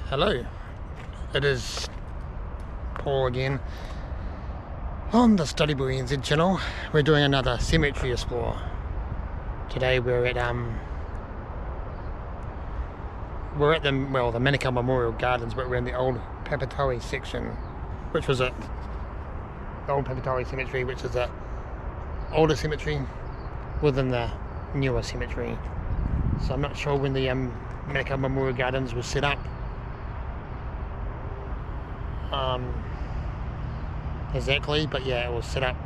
Hello, it is Paul again on the studyboynz channel. We're doing another cemetery explore. Today we're at the Manukau Memorial Gardens, but we're in the old Papatoetoe section, which was the old Papatoetoe cemetery, which is the older cemetery within the newer cemetery. So I'm not sure when the Manukau Memorial Gardens was set up. Exactly, but yeah, it was set up,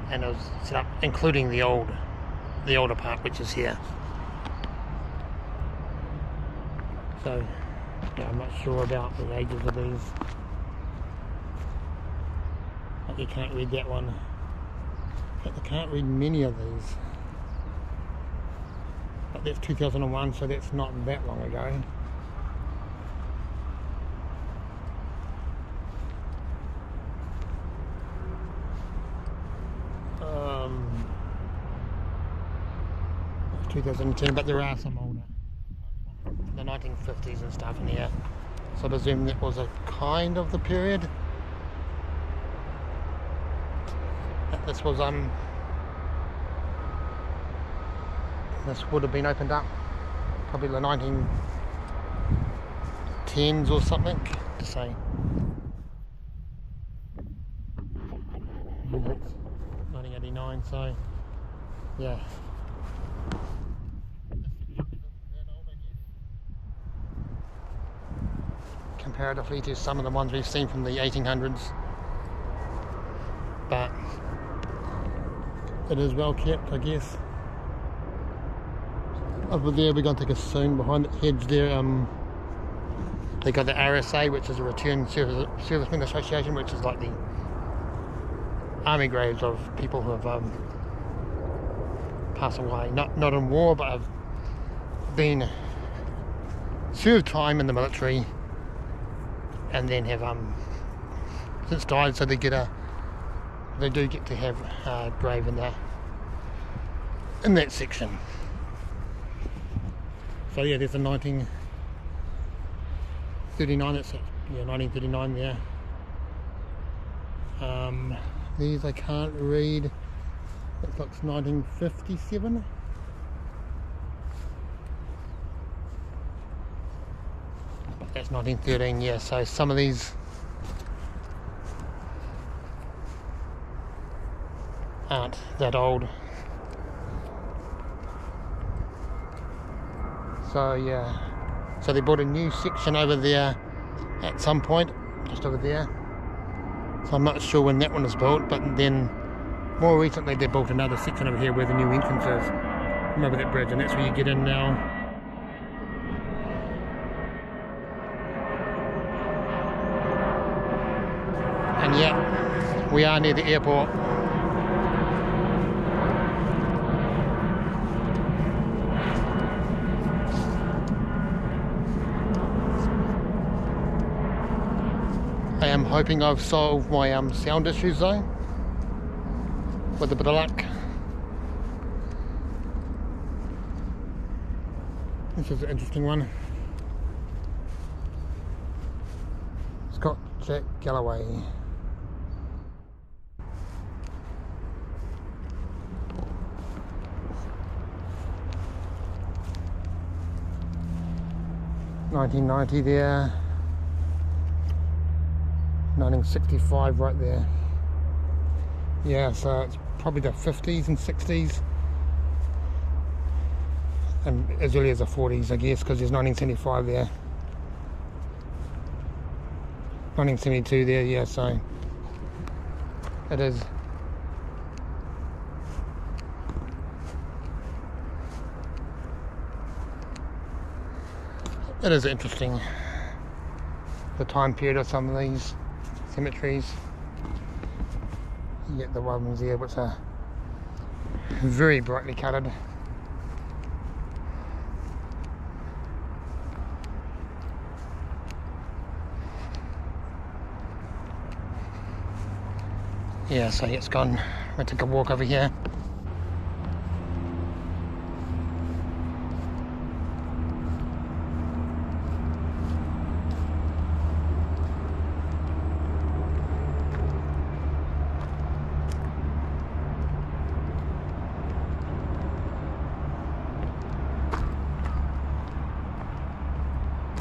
and it was set up including the older part, which is here. So yeah, I'm not sure about the ages of these. But you can't read that one. But you can't read many of these. But that's 2001, so that's not that long ago. It's 2010, but there are some older, the 1950s and stuff in here. So I presume that was a kind of the period that this was this would have been opened up, probably the 1910s or something to say. That's 1989, so yeah. Comparatively to some of the ones we've seen from the 1800s, but it is well kept, I guess. Over there we're going to take a soon behind the hedge there. They got the RSA, which is a Return Servicemen Association, which is like the army graves of people who have passed away, not in war, but have been served time in the military and then have since died, so they do get to have a grave in that section. So yeah, there's a 1939. That's it. Yeah, 1939 there. These I can't read. It looks 1957. But that's 1913. Yeah. So some of these aren't that old. So yeah, so they bought a new section over there at some point, just over there. So I'm not sure when that one was built, but then more recently they built another section over here where the new entrance is, from over that bridge, and that's where you get in now. And yeah, we are near the airport. I am hoping I've solved my sound issues though, with a bit of luck. This is an interesting one. Scott Jack Galloway. $1990 there. 1965 right there. Yeah, so it's probably the 50s and 60s, and as early as the 40s, I guess, because there's 1975 there, 1972 there. Yeah, so it is. It is interesting, the time period of some of these cemeteries. You get the ones there which are very brightly coloured. Yeah, so it's gone. I took a walk over here.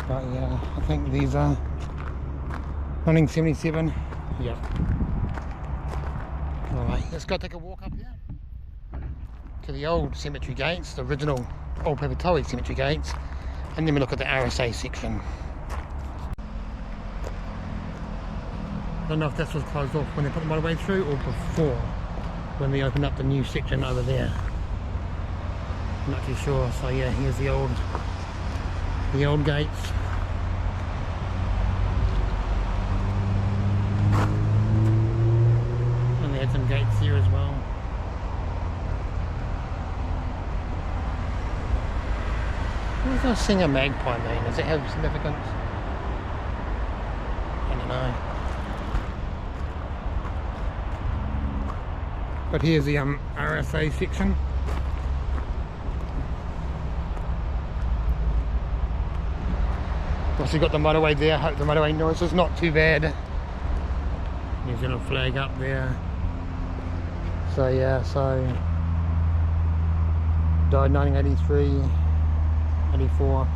But yeah, I think these are 1977. Yep. Alright, let's go take a walk up here to the old cemetery gates, the original old Papatoetoe cemetery gates, and then we look at the RSA section. I don't know if this was closed off when they put the motorway through or before, when they opened up the new section over there. I'm not too sure. So yeah, here's the old gates. And they had some gates here as well. What does a singer magpie mean? Does it have significance? I don't know. But here's the RSA section. Also got the motorway there. Hope the motorway noise is not too bad. New Zealand flag up there. So yeah, so died 1983, 84.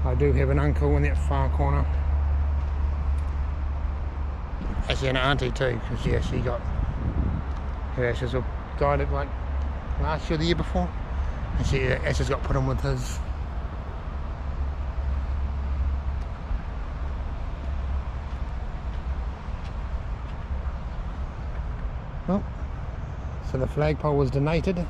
I do have an uncle in that far corner. Actually an auntie too, because yeah, she got her ashes were died at like last year or the year before, and she ashes got put in with his. Well, so the flagpole was donated.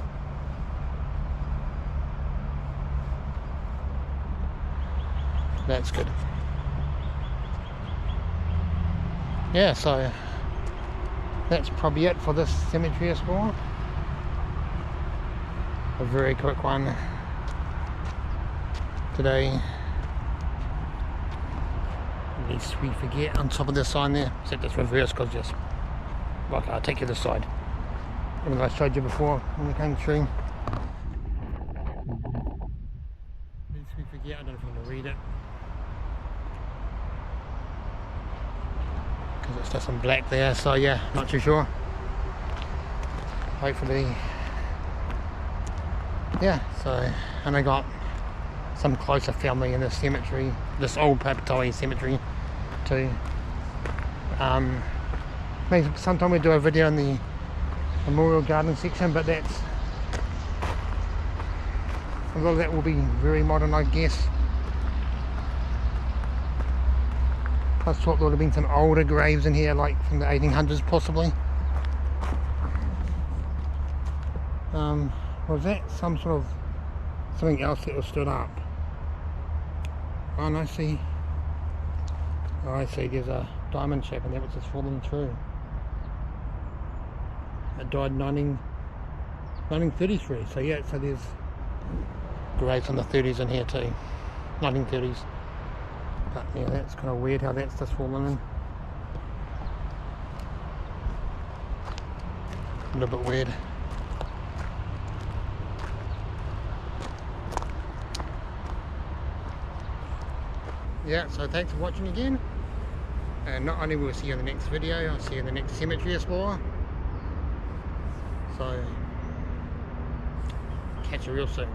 That's good. Yeah, so that's probably it for this cemetery as well. A very quick one today. Lest we forget on top of this sign there, except it's reversed because just, okay, I'll take you this side. Even though I showed you before when we came through. Lest we forget, I don't know if I'm going to read it. Because it's just some black there, so yeah, not too sure. Hopefully, yeah, so, and I got some closer family in this cemetery, this old Papatoetoe cemetery too. Maybe sometime we do a video in the memorial garden section, but that's, a lot of that will be very modern, I guess. I thought there would have been some older graves in here, like from the 1800s possibly. Was that some sort of something else that was stood up? Oh, and I see. Oh, I see. There's a diamond shape, and that was just fallen through. It died 1933. So yeah, so there's graves from the 30s in here too, 1930s. But yeah, that's kind of weird how that's just fallen in. A little bit weird. Yeah, so thanks for watching again. And not only will we see you in the next video, I'll see you in the next cemetery explorer. So, catch you real soon.